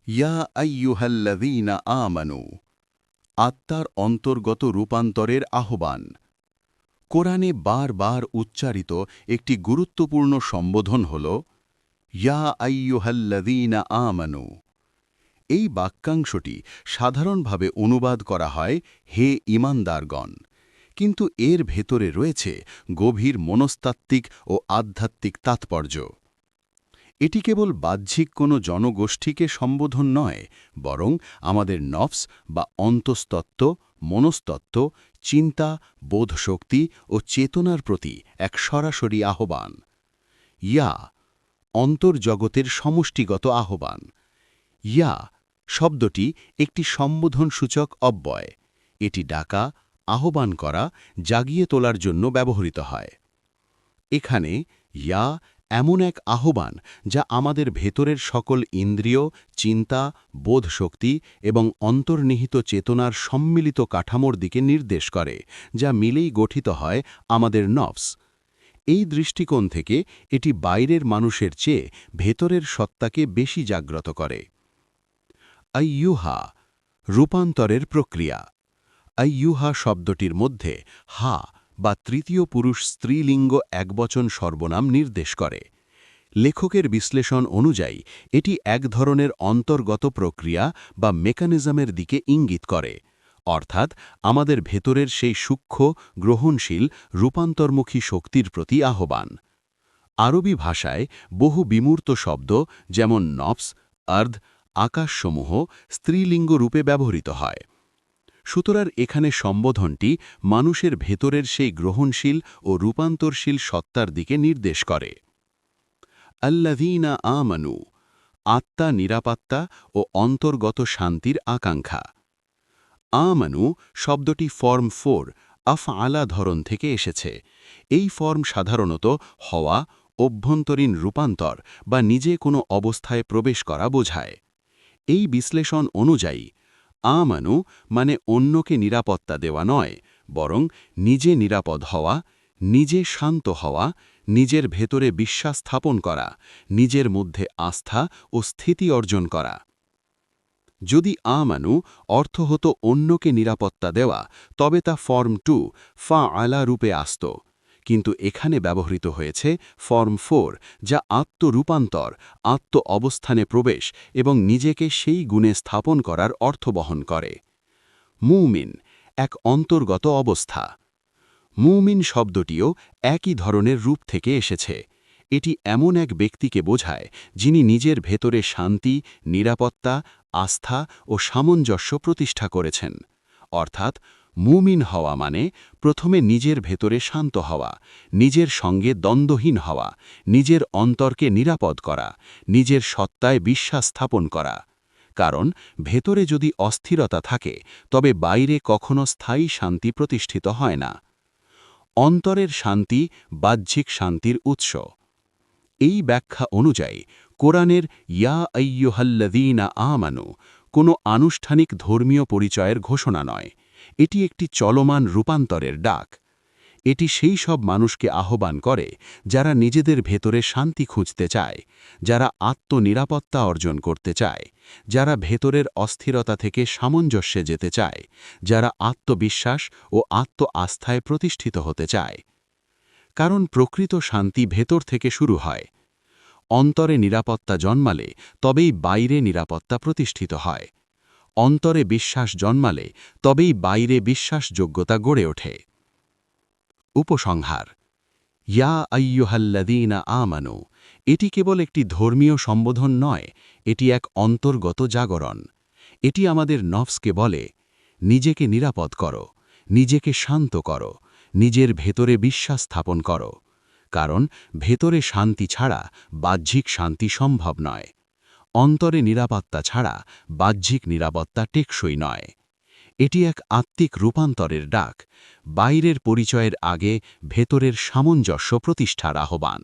ইয়া আইয়ুহাল্লাযীনা আমানু, আত্মার অন্তর্গত রূপান্তরের আহ্বান। কোরআনে বারবার উচ্চারিত একটি গুরুত্বপূর্ণ সম্বোধন হল ইয়া আইয়ুহাল্লাযীনা আমানু। এই বাক্যাংশটি সাধারণভাবে অনুবাদ করা হয় হে ঈমানদারগণ, কিন্তু এর ভেতরে রয়েছে গভীর মনস্তাত্ত্বিক ও আধ্যাত্মিক তাৎপর্য। এটি কেবল বাহ্যিক কোনো জনগোষ্ঠীকে সম্বোধন নয়, বরং আমাদের নফস বা অন্তস্তত্ত্ব, মনস্তত্ত্ব, চিন্তা, বোধশক্তি ও চেতনার প্রতি এক সরাসরি আহ্বান। ইয়া অন্তর্জগতের সমষ্টিগত আহ্বান। ইয়া শব্দটি একটি সম্বোধনসূচক অব্যয়। এটি ডাকা, আহ্বান করা, জাগিয়ে তোলার জন্য ব্যবহৃত হয়। এখানে ইয়া এমন এক আহ্বান যা আমাদের ভেতরের সকল ইন্দ্রিয়, চিন্তা, বোধশক্তি এবং অন্তর্নিহিত চেতনার সম্মিলিত কাঠামোর দিকে নির্দেশ করে, যা মিলেই গঠিত হয় আমাদের নফস। এই দৃষ্টিকোণ থেকে এটি বাইরের মানুষের চেয়ে ভেতরের সত্তাকে বেশি জাগ্রত করে। আইয়ুহা রূপান্তরের প্রক্রিয়া। আইয়ুহা শব্দটির মধ্যে হা বা তৃতীয় পুরুষ স্ত্রীলিঙ্গ একবচন সর্বনাম নির্দেশ করে। লেখকের বিশ্লেষণ অনুযায়ী এটি এক ধরনের অন্তর্গত প্রক্রিয়া বা মেকানিজমের দিকে ইঙ্গিত করে, অর্থাৎ আমাদের ভেতরের সেই সূক্ষ্ম, গ্রহণশীল, রূপান্তরমুখী শক্তির প্রতি আহ্বান। আরবি ভাষায় বহু বিমূর্ত শব্দ যেমন নফস, আর্দ, আকাশসমূহ স্ত্রীলিঙ্গ রূপে ব্যবহৃত হয়। সুতরাং এখানে সম্বোধনটি মানুষের ভেতরের সেই গ্রহণশীল ও রূপান্তরশীল সত্তার দিকে নির্দেশ করে। আল্লাযীনা আমানু আত্মা, নিরাপত্তা ও অন্তর্গত শান্তির আকাঙ্ক্ষা। আমানু শব্দটি ফর্ম 4 আফআলা ধরন থেকে এসেছে। এই ফর্ম সাধারণত হওয়া, অভ্যন্তরীণ রূপান্তর বা নিজে কোনো অবস্থায় প্রবেশ করা বোঝায়। এই বিশ্লেষণ অনুযায়ী আমানু মানে অন্যকে নিরাপত্তা দেওয়া নয়, বরং নিজে নিরাপদ হওয়া, নিজে শান্ত হওয়া, নিজের ভেতরে বিশ্বাস স্থাপন করা, নিজের মধ্যে আস্থা ও স্থিতি অর্জন করা। যদি আমানু অর্থ হতো অন্যকে নিরাপত্তা দেওয়া, তবে তা ফর্ম 2 ফাআলা রূপে আসত। কিন্তু এখানে ব্যবহৃত হয়েছে ফর্ম 4, যা আত্মরূপান্তর, আত্ম অবস্থানে প্রবেশ এবং নিজেকে সেই গুণে স্থাপন করার অর্থ বহন করে। মুমিন এক অন্তর্গত অবস্থা। মুমিন শব্দটিও একই ধরনের রূপ থেকে এসেছে। এটি এমন এক ব্যক্তিকে বোঝায় যিনি নিজের ভেতরে শান্তি, নিরাপত্তা, আস্থা ও সামঞ্জস্য প্রতিষ্ঠা করেছেন। অর্থাৎ মুমিন হওয়া মানে প্রথমে নিজের ভেতরে শান্ত হওয়া, নিজের সঙ্গে দ্বন্দ্বহীন হওয়া, নিজের অন্তরকে নিরাপদ করা, নিজের সত্তায় বিশ্বাস স্থাপন করা। কারণ ভেতরে যদি অস্থিরতা থাকে, তবে বাইরে কখনো স্থায়ী শান্তি প্রতিষ্ঠিত হয় না। অন্তরের শান্তি বাহ্যিক শান্তির উৎস। এই ব্যাখ্যা অনুযায়ী কোরআনের ইয়া আইয়ুহাল্লাযীনা আমানু কোনো আনুষ্ঠানিক ধর্মীয় পরিচয়ের ঘোষণা নয়, এটি একটি চলমান রূপান্তরের ডাক। এটি সেই সব মানুষকে আহ্বান করে যারা নিজেদের ভেতরে শান্তি খুঁজতে চায়, যারা আত্মনিরাপত্তা অর্জন করতে চায়, যারা ভেতরের অস্থিরতা থেকে সামঞ্জস্যে যেতে চায়, যারা আত্মবিশ্বাস ও আত্মআস্থায় প্রতিষ্ঠিত হতে চায়। কারণ প্রকৃত শান্তি ভেতর থেকে শুরু হয়। অন্তরে নিরাপত্তা জন্মালে তবেই বাইরে নিরাপত্তা প্রতিষ্ঠিত হয়। অন্তরে বিশ্বাস জন্মালে তবেই বাইরে বিশ্বাসযোগ্যতা গড়ে ওঠে। উপসংহার: ইয়া আইয়ুহাল্লাযীনা আমানু এটি কেবল একটি ধর্মীয় সম্বোধন নয়, এটি এক অন্তর্গত জাগরণ। এটি আমাদের নফসকে বলে, নিজেকে নিরাপদ করো, নিজেকে শান্ত করো, নিজের ভেতরে বিশ্বাস স্থাপন করো। কারণ ভেতরে শান্তি ছাড়া বাহ্যিক শান্তি সম্ভব নয়। অন্তরে নিরাপত্তা ছাড়া বাহ্যিক নিরাপত্তা টেকসই নয়। এটি এক আত্মিক রূপান্তরের ডাক, বাইরের পরিচয়ের আগে ভেতরের সামঞ্জস্য প্রতিষ্ঠার আহ্বান।